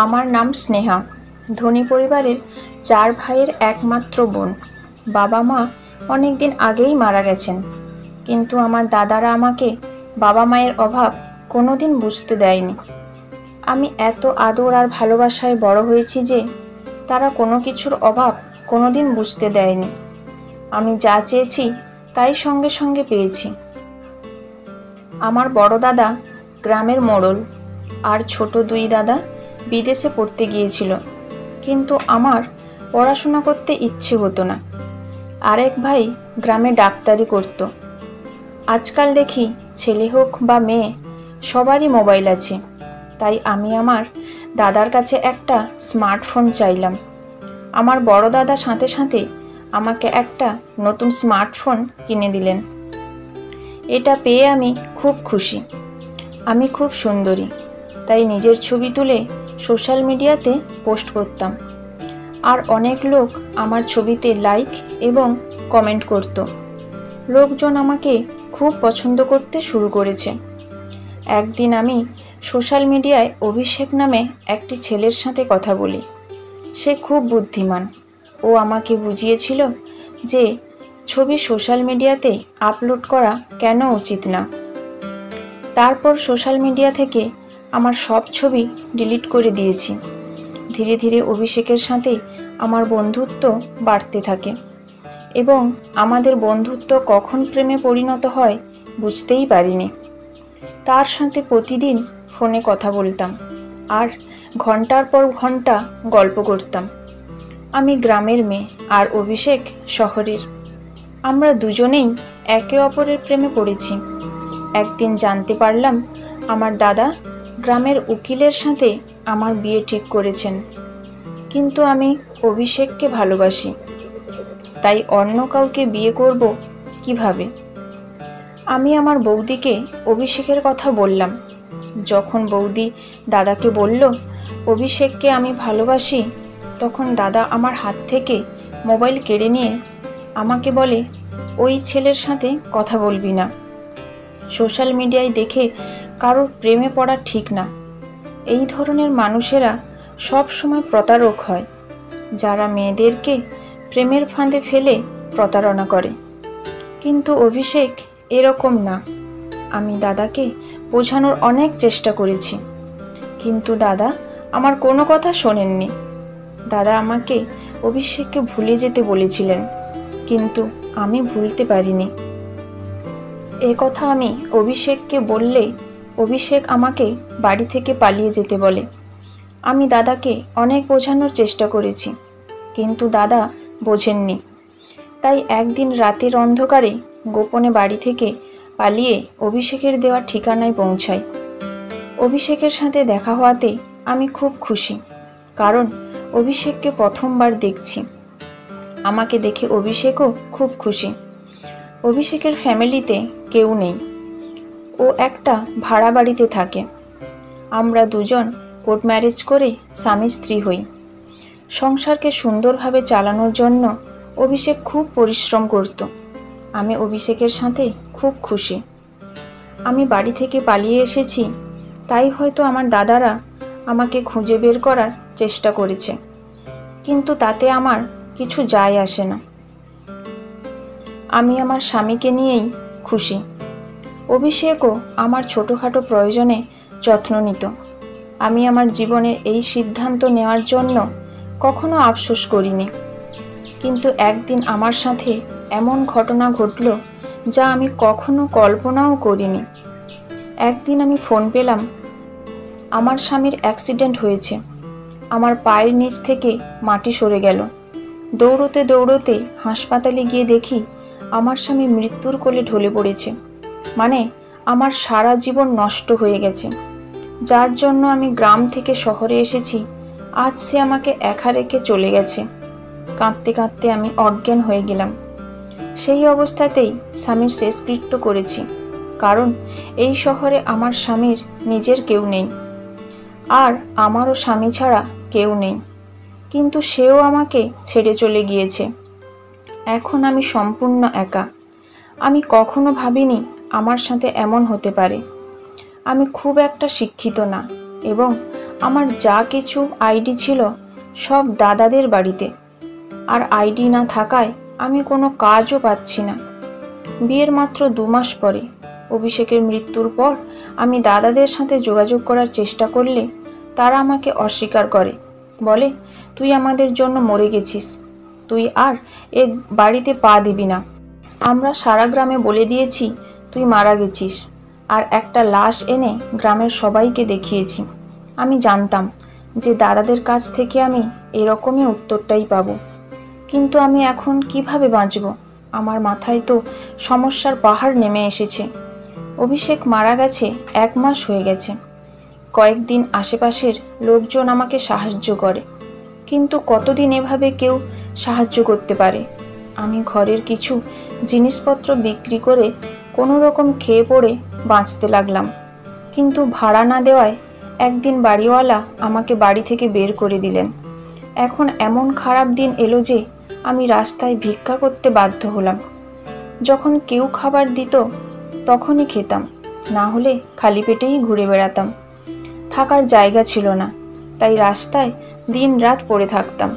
আমার নাম স্নেহা। ধনী পরিবারের 4 ভাইয়ের একমাত্র বোন। বাবা মা অনেক দিন আগেই মারা গেছেন, কিন্তু আমার দাদারা আমাকে বাবা মায়ের অভাব কোনোদিন বুঝতে দেয়নি। আমি এত আদর আর ভালোবাসায় বড় হয়েছি যে তারা কোনো কিছুর অভাব কোনোদিন বুঝতে দেয়নি। আমি যা চেয়েছি তাই সঙ্গে সঙ্গে পেয়েছি। আমার বড় দাদা গ্রামের মোড়ল, আর ছোট 2 দাদা বিদেশে পড়তে গিয়েছিল, কিন্তু আমার পড়াশোনা করতে ইচ্ছে হতো না। আরেক ভাই গ্রামে ডাক্তারি করত। আজকাল দেখি ছেলে হোক বা মেয়ে সবারই মোবাইল আছে, তাই আমি আমার দাদার কাছে একটা স্মার্টফোন চাইলাম। আমার বড় দাদা সাথে সাথে আমাকে একটা নতুন স্মার্টফোন কিনে দিলেন। এটা পেয়ে আমি খুব খুশি। আমি খুব সুন্দরী, তাই নিজের ছবি তুলে সোশ্যাল মিডিয়াতে পোস্ট করতাম, আর অনেক লোক আমার ছবিতে লাইক এবং কমেন্ট করত। লোকজন আমাকে খুব পছন্দ করতে শুরু করেছে। একদিন আমি সোশ্যাল মিডিয়ায় অভিষেক নামে একটি ছেলের সাথে কথা বলি। সে খুব বুদ্ধিমান। ও আমাকে বুঝিয়েছিল যে ছবি সোশ্যাল মিডিয়াতে আপলোড করা কেন উচিত না। তারপর সোশ্যাল মিডিয়া থেকে আমার সব ছবি ডিলিট করে দিয়েছি। ধীরে ধীরে অভিষেকের সাথে আমার বন্ধুত্ব বাড়তে থাকে, এবং আমাদের বন্ধুত্ব কখন প্রেমে পরিণত হয় বুঝতেই পারিনি। তার সাথে প্রতিদিন ফোনে কথা বলতাম আর ঘন্টার পর ঘন্টা গল্প করতাম। আমি গ্রামের মেয়ে আর অভিষেক শহরের। আমরা দুজনেই একে অপরের প্রেমে পড়েছি। একদিন জানতে পারলাম আমার দাদা গ্রামের উকিলের সাথে আমার বিয়ে ঠিক করেছেন, কিন্তু আমি অভিষেককে ভালোবাসি, তাই অন্য কাউকে বিয়ে করব কিভাবে? আমি আমার বৌদিকে অভিষেকের কথা বললাম। যখন বৌদি দাদাকে বলল অভিষেককে আমি ভালোবাসি, তখন দাদা আমার হাত থেকে মোবাইল কেড়ে নিয়ে আমাকে বলে, ওই ছেলের সাথে কথা বলবি না। সোশ্যাল মিডিয়ায় দেখে কারোর প্রেমে পড়া ঠিক না। এই ধরনের মানুষেরা সব সময় প্রতারক হয়, যারা মেয়েদেরকে প্রেমের ফাঁদে ফেলে প্রতারণা করে। কিন্তু অভিষেক এরকম না। আমি দাদাকে বোঝানোর অনেক চেষ্টা করেছি, কিন্তু দাদা আমার কোনো কথা শোনেননি। দাদা আমাকে অভিষেককে ভুলে যেতে বলেছিলেন, কিন্তু আমি ভুলতে পারিনি। এ কথা আমি অভিষেককে বললে অভিষেক আমাকে বাড়ি থেকে পালিয়ে যেতে বলে। আমি দাদাকে অনেক বোঝানোর চেষ্টা করেছি, কিন্তু দাদা বোঝেননি। তাই একদিন রাতের অন্ধকারে গোপনে বাড়ি থেকে পালিয়ে অভিষেকের দেওয়া ঠিকানায় পৌঁছাই। অভিষেকের সাথে দেখা হওয়াতে আমি খুব খুশি, কারণ অভিষেককে প্রথমবার দেখছি। আমাকে দেখে অভিষেকও খুব খুশি। অভিষেকের ফ্যামিলিতে কেউ নেই। ও একটা ভাড়া বাড়িতে থাকে। আমরা দুজন কোর্ট ম্যারেজ করে স্বামী স্ত্রী হই। সংসারকে সুন্দরভাবে চালানোর জন্য অভিষেক খুব পরিশ্রম করত। আমি অভিষেকের সাথে খুব খুশি। আমি বাড়ি থেকে পালিয়ে এসেছি, তাই হয়তো আমার দাদারা আমাকে খুঁজে বের করার চেষ্টা করেছে, কিন্তু তাতে আমার কিছু যায় আসে না। আমি আমার স্বামীকে নিয়েই খুশি। অভিষেকও আমার ছোটোখাটো প্রয়োজনে যত্ন নিত। আমি আমার জীবনের এই সিদ্ধান্ত নেওয়ার জন্য কখনো আফসোস করিনি। কিন্তু একদিন আমার সাথে এমন ঘটনা ঘটল যা আমি কখনো কল্পনাও করিনি। একদিন আমি ফোন পেলাম, আমার স্বামীর অ্যাক্সিডেন্ট হয়েছে। আমার পায়ের নিচ থেকে মাটি সরে গেল। দৌড়তে দৌড়তে হাসপাতালে গিয়ে দেখি আমার স্বামী মৃত্যুর কোলে ঢলে পড়েছে। মানে আমার সারা জীবন নষ্ট হয়ে গেছে। যার জন্য আমি গ্রাম থেকে শহরে এসেছি, আজ সে আমাকে একা রেখে চলে গেছে। কাঁদতে কাঁদতে আমি অজ্ঞান হয়ে গেলাম। সেই অবস্থাতেই স্বামীর শেষকৃত্য করেছি, কারণ এই শহরে আমার স্বামীর নিজের কেউ নেই, আর আমারও স্বামী ছাড়া কেউ নেই। কিন্তু সেও আমাকে ছেড়ে চলে গিয়েছে। এখন আমি সম্পূর্ণ একা। আমি কখনো ভাবিনি আমার সাথে এমন হতে পারে। আমি খুব একটা শিক্ষিত না, এবং আমার যা কিছু আইডি ছিল সব দাদাদের বাড়িতে, আর আইডি না থাকায় আমি কোনো কাজও পাচ্ছি না। বিয়ের মাত্র 2 মাস পরে অভিষেকের মৃত্যুর পর আমি দাদাদের সাথে যোগাযোগ করার চেষ্টা করলে তারা আমাকে অস্বীকার করে, বলে তুই আমাদের জন্য মরে গেছিস, তুই আর এ বাড়িতে পা দিবি না। আমরা সারা গ্রামে বলে দিয়েছি তুই মারা গেছিস, আর একটা লাশ এনে গ্রামের সবাইকে দেখিয়েছি। আমি জানতাম যে দাদাদের কাছ থেকে আমি এরকমই উত্তরটাই পাবো, কিন্তু আমি এখন কিভাবে বাঁচব? আমার মাথায় তো সমস্যার পাহাড় নেমে এসেছে। অভিষেক মারা গেছে 1 মাস হয়ে গেছে। কয়েকদিন আশেপাশের লোকজন আমাকে সাহায্য করে, কিন্তু কতদিন এভাবে কেউ সাহায্য করতে পারে? আমি ঘরের কিছু জিনিসপত্র বিক্রি করে কোনো রকম খেয়ে পড়ে বাঁচতে লাগলাম, কিন্তু ভাড়া না দেওয়ায় একদিন বাড়িওয়ালা আমাকে বাড়ি থেকে বের করে দিলেন। এখন এমন খারাপ দিন এলো যে আমি রাস্তায় ভিক্ষা করতে বাধ্য হলাম। যখন কেউ খাবার দিত তখনই খেতাম, না হলে খালি পেটেই ঘুরে বেড়াতাম। থাকার জায়গা ছিল না, তাই রাস্তায় দিন রাত পড়ে থাকতাম।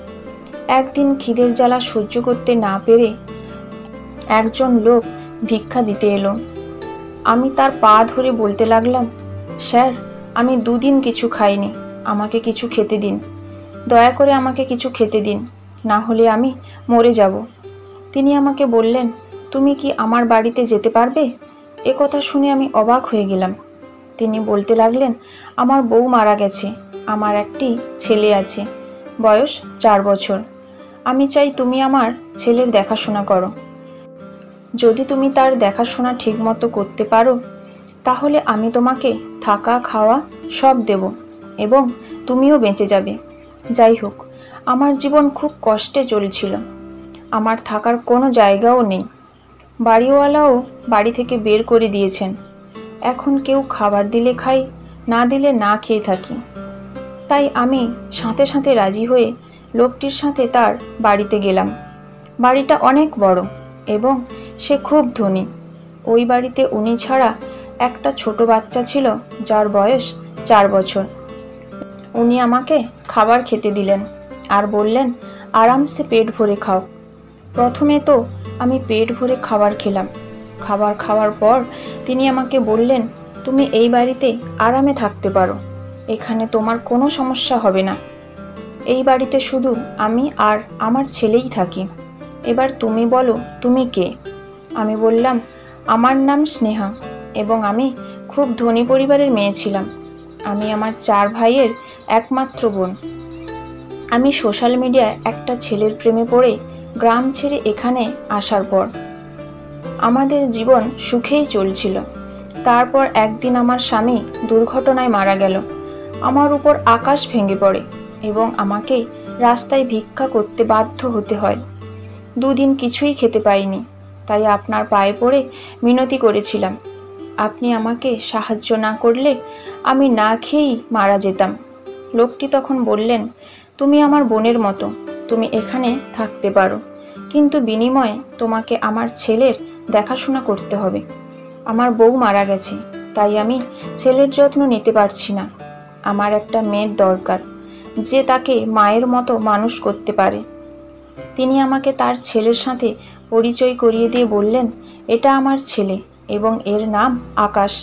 একদিন খিদের জ্বালা সহ্য করতে না পেরে একজন লোক ভিক্ষা দিতে এলো। আমি তার পা ধরে বলতে লাগলাম, স্যার, আমি 2 দিন কিছু খাইনি, আমাকে কিছু খেতে দিন, দয়া করে আমাকে কিছু খেতে দিন, না হলে আমি মরে যাব। তিনি আমাকে বললেন, তুমি কি আমার বাড়িতে যেতে পারবে? এ কথা শুনে আমি অবাক হয়ে গেলাম। তিনি বলতে লাগলেন, আমার বউ মারা গেছে, আমার একটি ছেলে আছে, বয়স 4 বছর। আমি চাই তুমি আমার ছেলের দেখাশোনা করো। যদি তুমি তার দেখাশোনা ঠিকমতো করতে পারো তাহলে আমি তোমাকে থাকা খাওয়া সব দেব এবং তুমিও বেঁচে যাবে। যাই হোক, আমার জীবন খুব কষ্টে চলছিল, আমার থাকার কোনো জায়গাও নেই। বাড়িওয়ালাও বাড়ি থেকে বের করে দিয়েছেন। এখন কেউ খাবার দিলে খাই, না দিলে না খেয়ে থাকি। তাই আমি সাথে সাথে রাজি হয়ে লোকটির সাথে তার বাড়িতে গেলাম। বাড়িটা অনেক বড় এবং সে খুব ধনী। ওই বাড়িতে উনি ছাড়া একটা ছোট বাচ্চা ছিল যার বয়স 4 বছর। উনি আমাকে খাবার খেতে দিলেন আর বললেন, আরামসে পেট ভরে খাও। প্রথমে তো আমি পেট ভরে খাবার খেলাম। খাবার খাওয়ার পর তিনি আমাকে বললেন, তুমি এই বাড়িতে আরামে থাকতে পারো, এখানে তোমার কোনো সমস্যা হবে না। এই বাড়িতে শুধু আমি আর আমার ছেলেই থাকি। এবার তুমি বলো তুমি কে? আমি বললাম, আমার নাম স্নেহা এবং আমি খুব ধনী পরিবারের মেয়ে ছিলাম। আমি আমার 4 ভাইয়ের একমাত্র বোন। আমি সোশ্যাল মিডিয়ায় একটা ছেলের প্রেমে পড়ে গ্রাম ছেড়ে এখানে আসার পর আমাদের জীবন সুখেই চলছিল। তারপর একদিন আমার স্বামী দুর্ঘটনায় মারা গেল। আমার উপর আকাশ ভেঙে পড়ে এবং আমাকে রাস্তায় ভিক্ষা করতে বাধ্য হতে হয়। 2 দিন কিছুই খেতে পাইনি, তাই আপনার পায়ে পড়ে মিনতি করেছিলাম। আপনি আমাকে সাহায্য না করলে আমি না খেয়েই মারা যেতাম। লোকটি তখন বললেন, তুমি আমার বোনের মতো, তুমি এখানে থাকতে পারো, কিন্তু বিনিময়ে তোমাকে আমার ছেলের দেখাশোনা করতে হবে। আমার বউ মারা গেছে, তাই আমি ছেলের যত্ন নিতে পারছি না। আমার একটা মেয়ের দরকার যে তাকে মায়ের মতো মানুষ করতে পারে। তিনি আমাকে তার ছেলের সাথে পরিচয় করিয়ে দিয়ে বললেন, এটা আমার ছেলে এবং এর নাম আকাশ।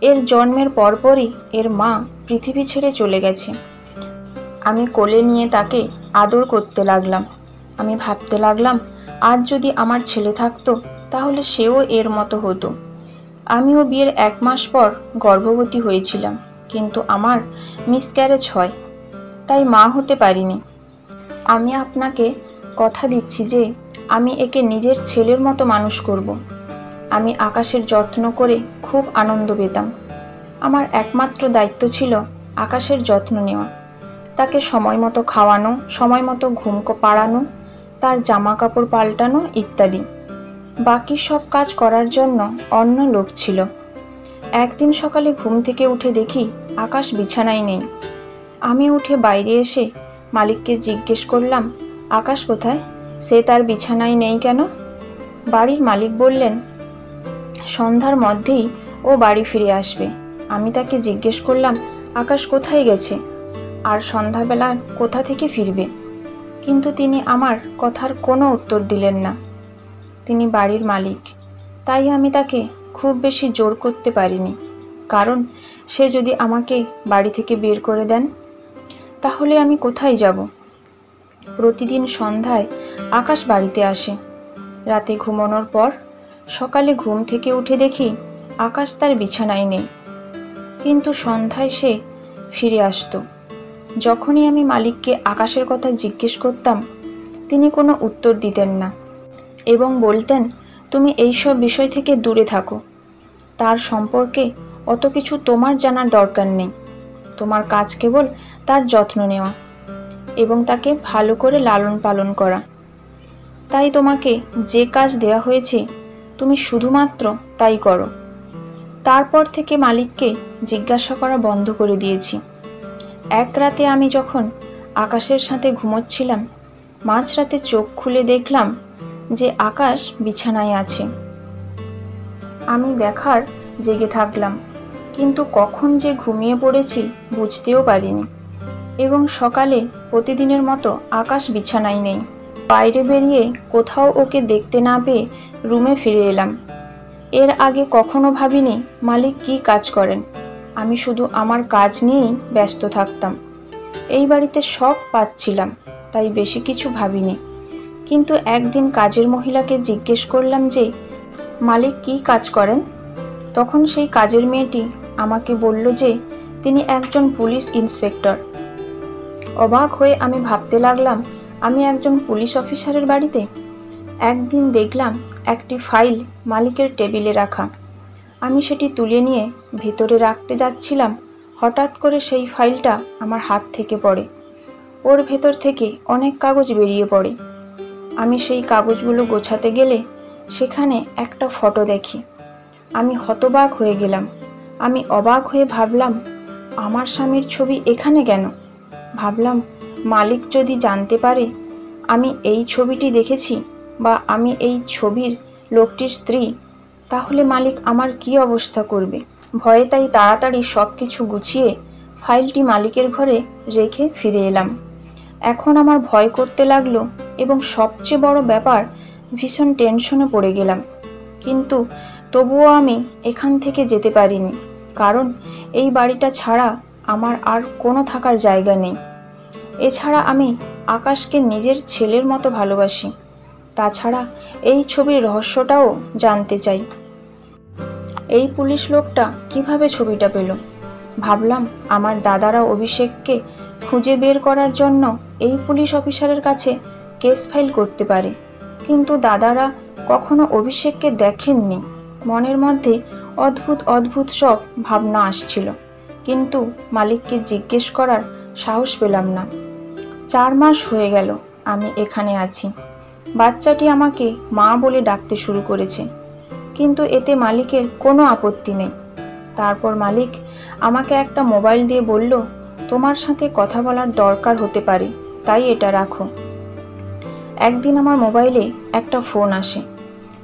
এর জন্মের পরপরই এর মা পৃথিবী ছেড়ে চলে গেছে। আমি কোলে নিয়ে তাকে আদর করতে লাগলাম। আমি ভাবতে লাগলাম, আজ যদি আমার ছেলে থাকতো তাহলে সেও এর মতো হতো। আমিও বিয়ের 1 মাস পর গর্ভবতী হয়েছিলাম, কিন্তু আমার মিসক্যারেজ হয়, তাই মা হতে পারিনি। আমি আপনাকে কথা দিচ্ছি যে আমি একে নিজের ছেলের মতো মানুষ করব। আমি আকাশের যত্ন করে খুব আনন্দ পেতাম। আমার একমাত্র দায়িত্ব ছিল আকাশের যত্ন নেওয়া, তাকে সময় মতো খাওয়ানো, সময় মতো ঘুম পাড়ানো, তার জামা কাপড় পাল্টানো ইত্যাদি। বাকি সব কাজ করার জন্য অন্য লোক ছিল। একদিন সকালে ঘুম থেকে উঠে দেখি আকাশ বিছানায় নেই। আমি উঠে বাইরে এসে মালিককে জিজ্ঞেস করলাম, আকাশ কোথায়? সে তার বিছানায় নেই কেন? বাড়ির মালিক বললেন, সন্ধ্যার মধ্যেই ও বাড়ি ফিরে আসবে। আমি তাকে জিজ্ঞেস করলাম, আকাশ কোথায় গেছে? আর সন্ধ্যাবেলা কোথা থেকে ফিরবে। কিন্তু তিনি আমার কথার কোনো উত্তর দিলেন না। তিনি বাড়ির মালিক, তাই আমি তাকে খুব বেশি জোর করতে পারিনি, কারণ সে যদি আমাকে বাড়ি থেকে বের করে দেন তাহলে আমি কোথায় যাব। প্রতিদিন সন্ধ্যায় আকাশ বাড়িতে আসে। রাতে ঘুমানোর পর সকালে ঘুম থেকে উঠে দেখি আকাশ তার বিছানায় নেই, কিন্তু সন্ধ্যায় সে ফিরে আসতো। যখনই আমি মালিককে আকাশের কথা জিজ্ঞেস করতাম তিনি কোনো উত্তর দিতেন না এবং বলতেন, তুমি এইসব বিষয় থেকে দূরে থাকো, তার সম্পর্কে অত কিছু তোমার জানার দরকার নেই, তোমার কাজ কেবল তার যত্ন নেওয়া এবং তাকে ভালো করে লালন পালন করা। তাই তোমাকে যে কাজ দেওয়া হয়েছে তুমি শুধুমাত্র তাই করো। তারপর থেকে মালিককে জিজ্ঞাসা করা বন্ধ করে দিয়েছি। এক রাতে আমি যখন আকাশের সাথে ঘুমোচ্ছিলাম, মাঝরাতে চোখ খুলে দেখলাম যে আকাশ বিছানায় আছে। আমি দেখার জেগে থাকলাম, কিন্তু কখন যে ঘুমিয়ে পড়েছি বুঝতেও পারিনি এবং সকালে প্রতিদিনের মতো আকাশ বিছানায় নেই। বাইরে বেরিয়ে কোথাও ওকে দেখতে না পেয়ে রুমে ফিরে এলাম। এর আগে কখনো ভাবিনি মালিক কী কাজ করেন। আমি শুধু আমার কাজ নিয়েই ব্যস্ত থাকতাম। এই বাড়িতে সব পাচ্ছিলাম, তাই বেশি কিছু ভাবিনি। কিন্তু একদিন কাজের মহিলাকে জিজ্ঞেস করলাম যে মালিক কী কাজ করেন। তখন সেই কাজের মেয়েটি আমাকে বলল যে তিনি একজন পুলিশ ইন্সপেক্টর। অবাক হয়ে আমি ভাবতে লাগলাম, আমি একজন পুলিশ অফিসারের বাড়িতে। একদিন দেখলাম একটি ফাইল মালিকের টেবিলে রাখা। আমি সেটি তুলে নিয়ে ভেতরে রাখতে যাচ্ছিলাম, হঠাৎ করে সেই ফাইলটা আমার হাত থেকে পড়ে। ওর ভেতর থেকে অনেক কাগজ বেরিয়ে পড়ে। আমি সেই কাগজগুলো গোছাতে গেলে সেখানে একটা ফটো দেখি। আমি হতবাক হয়ে গেলাম। আমি অবাক হয়ে ভাবলাম, আমার স্বামীর ছবি এখানে কেন? ভাবলাম, মালিক যদি জানতে পারে আমি এই ছবিটি দেখেছি বা আমি এই ছবির লোকটির স্ত্রী, তাহলে মালিক আমার কী অবস্থা করবে। ভয়ে তাই তাড়াতাড়ি সব কিছু গুছিয়ে ফাইলটি মালিকের ঘরে রেখে ফিরে এলাম। এখন আমার ভয় করতে লাগলো এবং সবচেয়ে বড় ব্যাপার, ভীষণ টেনশনে পড়ে গেলাম। কিন্তু তবুও আমি এখান থেকে যেতে পারিনি, কারণ এই বাড়িটা ছাড়া আমার আর কোনো থাকার জায়গা নেই। এছাড়া আমি আকাশকে নিজের ছেলের মতো ভালোবাসি। তাছাড়া এই ছবির রহস্যটাও জানতে চাই। এই পুলিশ লোকটা কিভাবে ছবিটা পেল? ভাবলাম, আমার দাদারা অভিষেককে খুঁজে বের করার জন্য এই পুলিশ অফিসারের কাছে কেস ফাইল করতে পারে, কিন্তু দাদারা কখনো অভিষেককে দেখেননি। মনের মধ্যে অদ্ভুত অদ্ভুত সব ভাবনা আসছিল, কিন্তু মালিককে জিজ্ঞেস করার সাহস পেলাম না। 4 মাস হয়ে গেল আমি এখানে আছি। বাচ্চাটি আমাকে মা বলে ডাকতে শুরু করেছে, কিন্তু এতে মালিকের কোনো আপত্তি নেই। তারপর মালিক আমাকে একটা মোবাইল দিয়ে বলল, তোমার সাথে কথা বলার দরকার হতে পারে, তাই এটা রাখো। একদিন আমার মোবাইলে একটা ফোন আসে।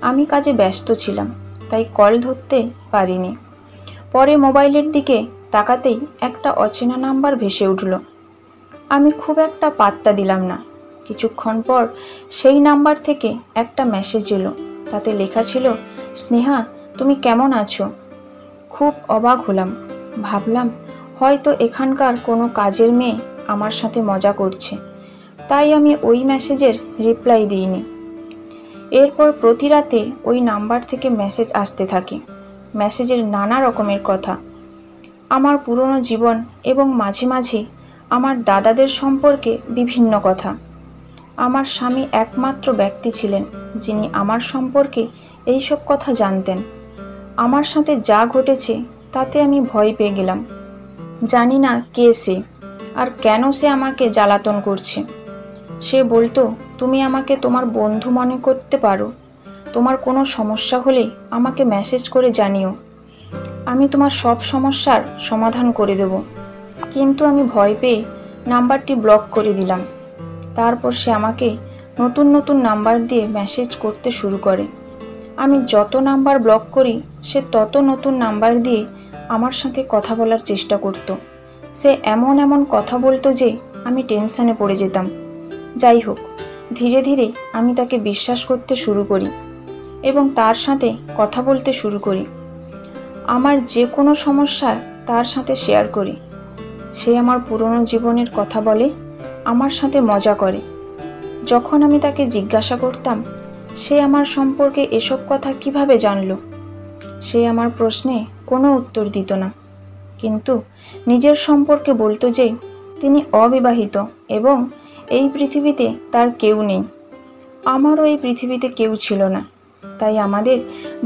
আমি কাজে ব্যস্ত ছিলাম, তাই কল ধরতে পারিনি। পরে মোবাইলের দিকে তাকাতেই একটা অচেনা নাম্বার ভেসে উঠল। আমি খুব একটা পাত্তা দিলাম না। কিছুক্ষণ পর সেই নাম্বার থেকে একটা মেসেজ এলো। তাতে লেখা ছিল, স্নেহা, তুমি কেমন আছো? খুব অবাক হলাম। ভাবলাম, হয়তো এখানকার কোনো কাজের মেয়ে আমার সাথে মজা করছে, তাই আমি ওই মেসেজের রিপ্লাই দিইনি। এরপর প্রতি রাতে ওই নাম্বার থেকে মেসেজ আসতে থাকে। মেসেজের নানা রকমের কথা, আমার পুরনো জীবন এবং মাঝে মাঝে আমার দাদাদের সম্পর্কে বিভিন্ন কথা। আমার স্বামী একমাত্র ব্যক্তি ছিলেন যিনি আমার সম্পর্কে এইসব কথা জানতেন। আমার সাথে যা ঘটেছে তাতে আমি ভয় পেয়ে গেলাম। জানি না কে সে আর কেন সে আমাকে জ্বালাতন করছে। সে বলতো, তুমি আমাকে তোমার বন্ধু মনে করতে পারো, তোমার কোনো সমস্যা হলে আমাকে মেসেজ করে জানিও, আমি তোমার সব সমস্যার সমাধান করে দেব। কিন্তু আমি ভয় পেয়ে নাম্বারটি ব্লক করে দিলাম। তারপর সে আমাকে নতুন নতুন নাম্বার দিয়ে মেসেজ করতে শুরু করে। আমি যত নাম্বার ব্লক করি সে তত নতুন নাম্বার দিয়ে আমার সাথে কথা বলার চেষ্টা করত। সে এমন এমন কথা বলতো যে আমি টেনশনে পড়ে যেতাম। যাই হোক, ধীরে ধীরে আমি তাকে বিশ্বাস করতে শুরু করি এবং তার সাথে কথা বলতে শুরু করি। আমার যে কোনো সমস্যা তার সাথে শেয়ার করি। সে আমার পুরনো জীবনের কথা বলে, আমার সাথে মজা করে। যখন আমি তাকে জিজ্ঞাসা করতাম সে আমার সম্পর্কে এসব কথা কিভাবে জানল, সে আমার প্রশ্নে কোনো উত্তর দিত না, কিন্তু নিজের সম্পর্কে বলতো যে তিনি অবিবাহিত এবং এই পৃথিবীতে তার কেউ নেই। আমারও এই পৃথিবীতে কেউ ছিল না, তাই আমাদের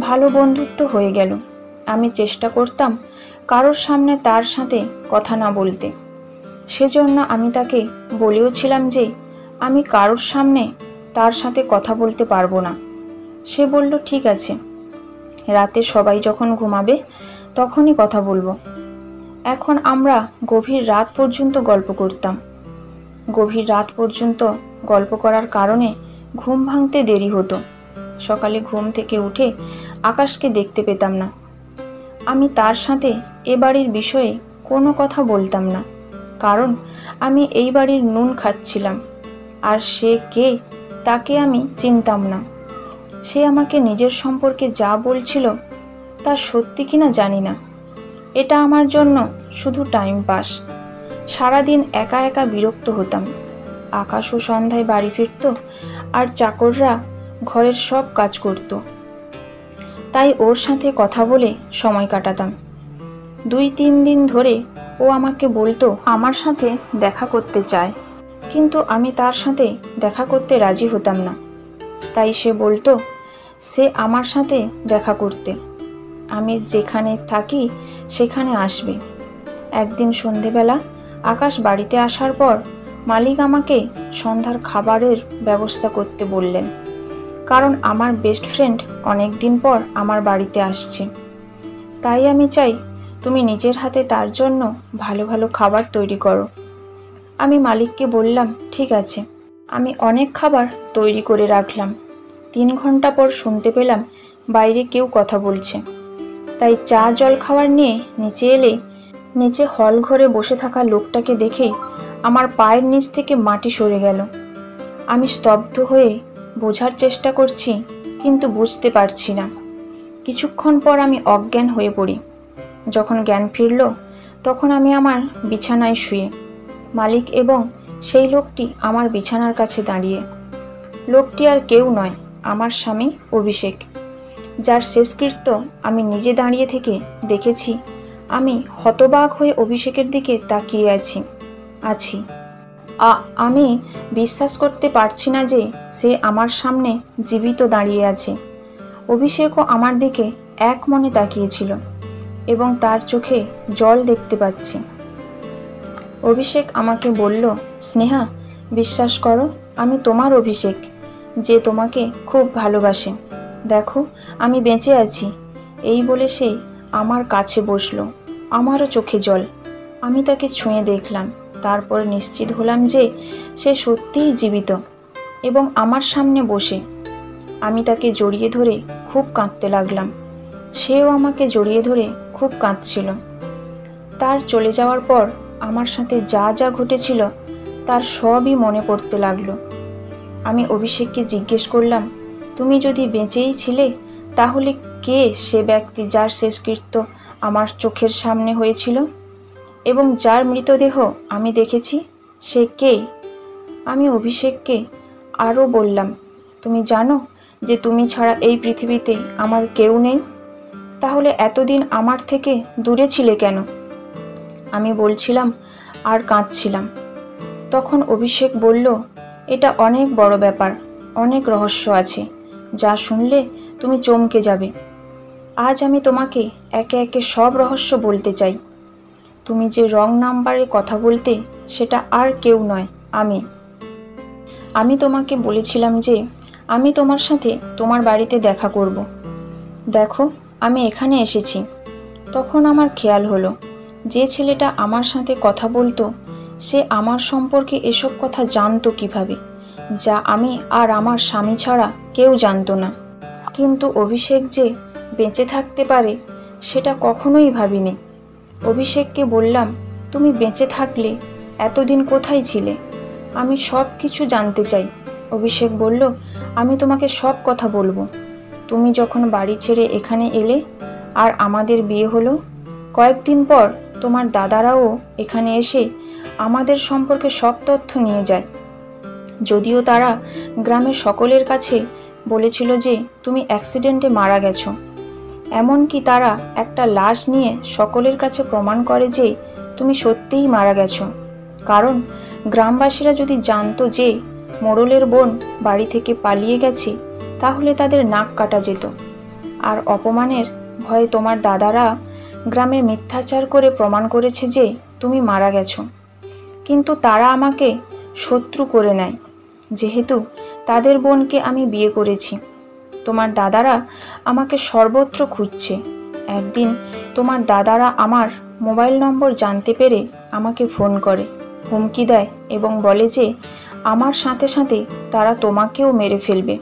ভালো বন্ধুত্ব হয়ে গেল। আমি চেষ্টা করতাম কারোর সামনে তার সাথে কথা না বলতে। সেজন্য আমি তাকে বলেও ছিলাম যে আমি কারোর সামনে তার সাথে কথা বলতে পারবো না। সে বলল ঠিক আছে, রাতে সবাই যখন ঘুমাবে তখনই কথা বলবো। এখন আমরা গভীর রাত পর্যন্ত গল্প করতাম। গভীর রাত পর্যন্ত গল্প করার কারণে ঘুম ভাঙতে দেরি হতো। সকালে ঘুম থেকে উঠে আকাশকে দেখতে পেতাম না। আমি তার সাথে এ বাড়ির বিষয়ে কোনো কথা বলতাম না, কারণ আমি এই বাড়ির নুন খাচ্ছিলাম, আর সে কে তাকে আমি চিনতাম না। সে আমাকে নিজের সম্পর্কে যা বলছিল তা সত্যি কিনা জানি না। এটা আমার জন্য শুধু টাইম পাস। সারাদিন একা একা বিরক্ত হতাম। আকাশও সন্ধ্যায় বাড়ি ফিরত আর চাকররা ঘরের সব কাজ করত, তাই ওর সাথে কথা বলে সময় কাটাতাম। 2-3 দিন ধরে ও আমাকে বলতো আমার সাথে দেখা করতে চায়, কিন্তু আমি তার সাথে দেখা করতে রাজি হতাম না। তাই সে বলতো সে আমার সাথে দেখা করতে, আমি যেখানে থাকি সেখানে আসবে। একদিন সন্ধেবেলা আকাশ বাড়িতে আসার পর মালিক আমাকে সন্ধ্যার খাবারের ব্যবস্থা করতে বললেন, কারণ আমার বেস্ট ফ্রেন্ড অনেক দিন পর আমার বাড়িতে আসছে। তাই আমি চাই তুমি নিজের হাতে তার জন্য ভালো ভালো খাবার তৈরি করো। আমি মালিককে বললাম ঠিক আছে। আমি অনেক খাবার তৈরি করে রাখলাম। 3 ঘন্টা পর শুনতে পেলাম বাইরে কেউ কথা বলছে। তাই চা জল খাবার নিয়ে নিচে এলে নিচে হল ঘরে বসে থাকা লোকটাকে দেখে আমার পায়ের নিচ থেকে মাটি সরে গেল। আমি স্তব্ধ হয়ে বোঝার চেষ্টা করছি, কিন্তু বুঝতে পারছি না। কিছুক্ষণ পর আমি অজ্ঞান হয়ে পড়ি। যখন জ্ঞান ফিরল তখন আমি আমার বিছানায় শুয়ে, মালিক এবং সেই লোকটি আমার বিছানার কাছে দাঁড়িয়ে। লোকটি আর কেউ নয়, আমার স্বামী অভিষেক, যার শেষকৃত্য আমি নিজে দাঁড়িয়ে থেকে দেখেছি। আমি হতবাক হয়ে অভিষেকের দিকে তাকিয়ে আছি। আমি বিশ্বাস করতে পারছি না যে সে আমার সামনে জীবিত দাঁড়িয়ে আছে। অভিষেকও আমার দিকে এক মনে তাকিয়েছিল এবং তার চোখে জল দেখতে পাচ্ছি। অভিষেক আমাকে বলল, স্নেহা, বিশ্বাস করো আমি তোমার অভিষেক, যে তোমাকে খুব ভালোবাসে। দেখো আমি বেঁচে আছি। এই বলে সে আমার কাছে বসলো। আমারও চোখে জল। আমি তাকে ছুঁয়ে দেখলাম, তারপর নিশ্চিত হলাম যে সে সত্যিই জীবিত এবং আমার সামনে বসে। আমি তাকে জড়িয়ে ধরে খুব কাঁদতে লাগলাম। সেও আমাকে জড়িয়ে ধরে খুব কাঁদছিল। তার চলে যাওয়ার পর আমার সাথে যা যা ঘটেছিল তার সবই মনে পড়তে লাগলো। আমি অভিষেককে জিজ্ঞেস করলাম, তুমি যদি বেঁচেই ছিলে তাহলে কে সে ব্যক্তি যার শেষকৃত্য আমার চোখের সামনে হয়েছিল এবং যার মৃতদেহ আমি দেখেছি, সে কে? আমি অভিষেককে আরও বললাম, তুমি জানো যে তুমি ছাড়া এই পৃথিবীতে আমার কেউ নেই? তাহলে এতদিন আমার থেকে দূরে ছিলে কেন? আমি বলছিলাম আর কাঁদছিলাম। তখন অভিষেক বলল, এটা অনেক বড় ব্যাপার, অনেক রহস্য আছে যা শুনলে তুমি চমকে যাবে। আজ আমি তোমাকে একে একে সব রহস্য বলতে চাই। তুমি যে রং নাম্বারে কথা বলতে, সেটা আর কেউ নয়, আমি তোমাকে বলেছিলাম যে আমি তোমার সাথে তোমার বাড়িতে দেখা করব। দেখো আমি এখানে এসেছি। তখন আমার খেয়াল হলো যে ছেলেটা আমার সাথে কথা বলতো সে আমার সম্পর্কে এসব কথা জানতো কিভাবে, যা আমি আর আমার স্বামী ছাড়া কেউ জানতো না। কিন্তু অভিষেক যে বেঁচে থাকতে পারে সেটা কখনোই ভাবিনি। অভিষেককে বললাম, তুমি বেঁচে থাকলে এতদিন কোথায় ছিলে? আমি সব কিছু জানতে চাই। অভিষেক বলল, আমি তোমাকে সব কথা বলবো। তুমি যখন বাড়ি ছেড়ে এখানে এলে আর আমাদের বিয়ে হলো, কয়েকদিন পর তোমার দাদারাও এখানে এসে আমাদের সম্পর্কে সব তথ্য নিয়ে যায়। যদিও তারা গ্রামের সকলের কাছে বলেছিল যে তুমি অ্যাক্সিডেন্টে মারা গেছো। এমনকি তারা একটা লাশ নিয়ে সকলের কাছে প্রমাণ করে যে তুমি সত্যিই মারা গেছো। কারণ গ্রামবাসীরা যদি জানতো যে মোড়লের বোন বাড়ি থেকে পালিয়ে গেছে, তাহলে তাদের নাক কাটা যেত। আর অপমানের ভয়ে তোমার দাদারা গ্রামে মিথ্যাচার করে প্রমাণ করেছে যে তুমি মারা গেছো। কিন্তু তারা আমাকে শত্রু করে নেয়, যেহেতু তাদের বোনকে আমি বিয়ে করেছি। তোমার দাদারা আমাকে সর্বত্র খুঁজছে। একদিন তোমার দাদারা আমার মোবাইল নম্বর জানতে পেরে আমাকে ফোন করে, হুমকি দেয় এবং বলে যে আমার সাথে সাথে তারা তোমাকেও মেরে ফেলবে।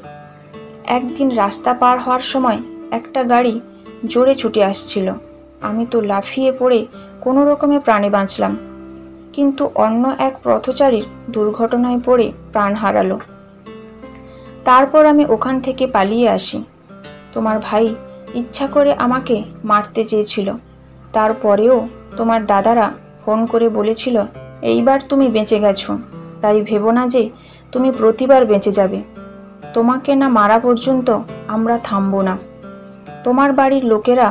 একদিন রাস্তা পার হওয়ার সময় একটা গাড়ি জোরে ছুটে আসছিল। আমি তো লাফিয়ে পড়ে কোনো রকমে প্রাণে বাঁচলাম, কিন্তু অন্য এক পথচারীর দুর্ঘটনায় পড়ে প্রাণ হারালো। তারপর আমি ওখান থেকে পালিয়ে আসি। তোমার ভাই ইচ্ছা করে আমাকে মারতে চেয়েছিল। তারপরেও তোমার দাদারা ফোন করে বলেছিল, এইবার তুমি বেঁচে গেছো, তাই ভেবো না যে তুমি প্রতিবার বেঁচে যাবে। তোমাকে না মারা পর্যন্ত আমরা থামবো না। তোমার বাড়ির লোকেরা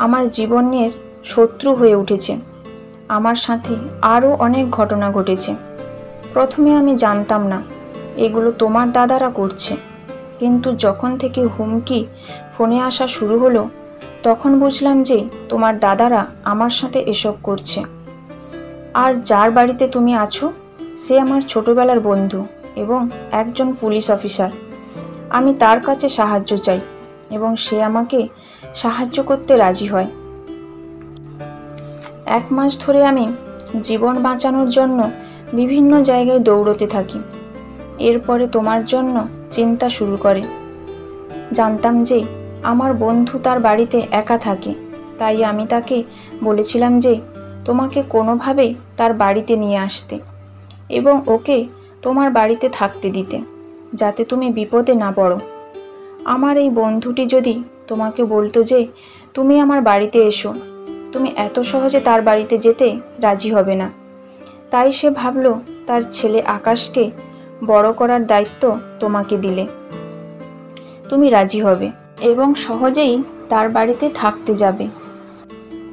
আমার জীবনের শত্রু হয়ে উঠেছে। আমার সাথে আরও অনেক ঘটনা ঘটেছে। প্রথমে আমি জানতাম না এগুলো তোমার দাদারা করছে, কিন্তু যখন থেকে হুমকি ফোনে আসা শুরু হলো, তখন বুঝলাম যে তোমার দাদারা আমার সাথে এসব করছে। আর যার বাড়িতে তুমি আছো সে আমার ছোটবেলার বন্ধু এবং একজন পুলিশ অফিসার। আমি তার কাছে সাহায্য চাই এবং সে আমাকে সাহায্য করতে রাজি হয়। 1 মাস ধরে আমি জীবন বাঁচানোর জন্য বিভিন্ন জায়গায় দৌড়তে থাকি। এরপরে তোমার জন্য চিন্তা শুরু করে। জানতাম যে আমার বন্ধু তার বাড়িতে একা থাকে, তাই আমি তাকে বলেছিলাম যে তোমাকে কোনোভাবে তার বাড়িতে নিয়ে আসতে এবং ওকে তোমার বাড়িতে থাকতে দিতে, যাতে তুমি বিপদে না পড়ো। আমার এই বন্ধুটি যদি তোমাকে বলতো যে তুমি আমার বাড়িতে এসো, তুমি এত সহজে তার বাড়িতে যেতে রাজি হবে না। তাই সে ভাবলো তার ছেলে আকাশকে বড় করার দায়িত্ব তোমাকে দিলে তুমি রাজি হবে এবং সহজেই তার বাড়িতে থাকতে যাবে।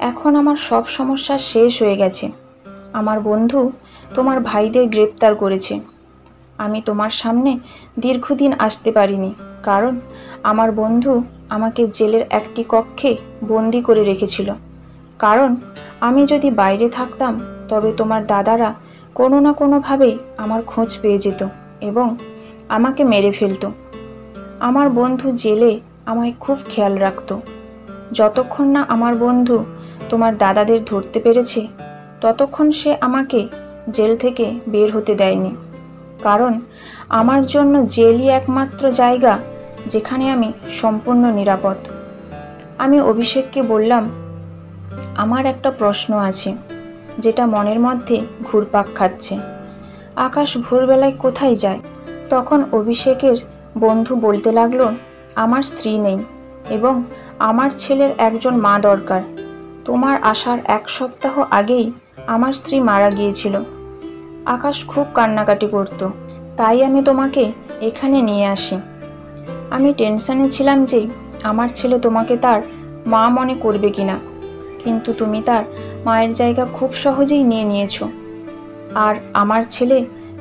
এখন আমার সব সমস্যা শেষ হয়ে গেছে। আমার বন্ধু তোমার ভাইদের গ্রেপ্তার করেছে। আমি তোমার সামনে দীর্ঘদিন আসতে পারিনি, কারণ আমার বন্ধু আমাকে জেলের একটি কক্ষে বন্দি করে রেখেছিল। কারণ আমি যদি বাইরে থাকতাম তবে তোমার দাদারা কোনো না কোনোভাবে আমার খোঁজ পেয়ে যেত এবং আমাকে মেরে ফেলতো। আমার বন্ধু জেলে আমায় খুব খেয়াল রাখত। যতক্ষণ না আমার বন্ধু তোমার দাদাদের ধরতে পেরেছে, ততক্ষণ সে আমাকে জেল থেকে বের হতে দেয়নি। কারণ আমার জন্য জেলই একমাত্র জায়গা যেখানে আমি সম্পূর্ণ নিরাপদ। আমি অভিষেককে বললাম, আমার একটা প্রশ্ন আছে যেটা মনের মধ্যে ঘুরপাক খাচ্ছে। আকাশ ভোরবেলায় কোথায় যায়? তখন অভিষেকের বন্ধু বলতে লাগলো, আমার স্ত্রী নেই এবং আমার ছেলের একজন মা দরকার। তোমার আসার 1 সপ্তাহ আগেই আমার স্ত্রী মারা গিয়েছিল। আকাশ খুব কান্নাকাটি করত, তাই আমি তোমাকে এখানে নিয়ে আসি। আমি টেনশনে ছিলাম যে আমার ছেলে তোমাকে তার মা মনে করবে কিনা, কিন্তু তুমি তার মায়ের জায়গা খুব সহজেই নিয়ে নিয়েছো। আর আমার ছেলে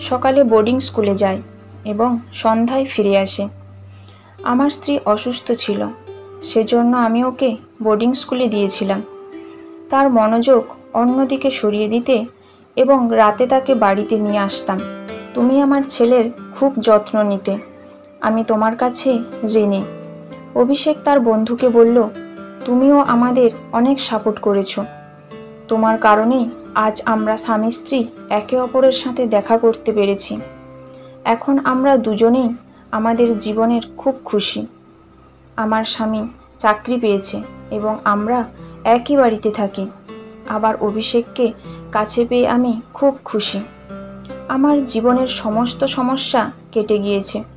সকালে বোর্ডিং স্কুলে যায় এবং সন্ধ্যায় ফিরে আসে। আমার স্ত্রী অসুস্থ ছিল, সেজন্য আমি ওকে বোর্ডিং স্কুলে দিয়েছিলাম। তার মনোযোগ অন্যদিকে সরিয়ে দিতে এবং রাতে তাকে বাড়িতে নিয়ে আসতাম। তুমি আমার ছেলের খুব যত্ন নিতে। আমি তোমার কাছে ঋণী। অভিষেক তার বন্ধুকে বলল, তুমিও আমাদের অনেক সাপোর্ট করেছো। তোমার কারণেই আজ আমরা স্বামী স্ত্রী একে অপরের সাথে দেখা করতে পেরেছি। এখন আমরা দুজনেই আমাদের জীবনের খুব খুশি। আমার স্বামী চাকরি পেয়েছে এবং আমরা একই বাড়িতে থাকি। আবার অভিষেককে কাছে পেয়ে আমি খুব খুশি। আমার জীবনের সমস্ত সমস্যা কেটে গিয়েছে।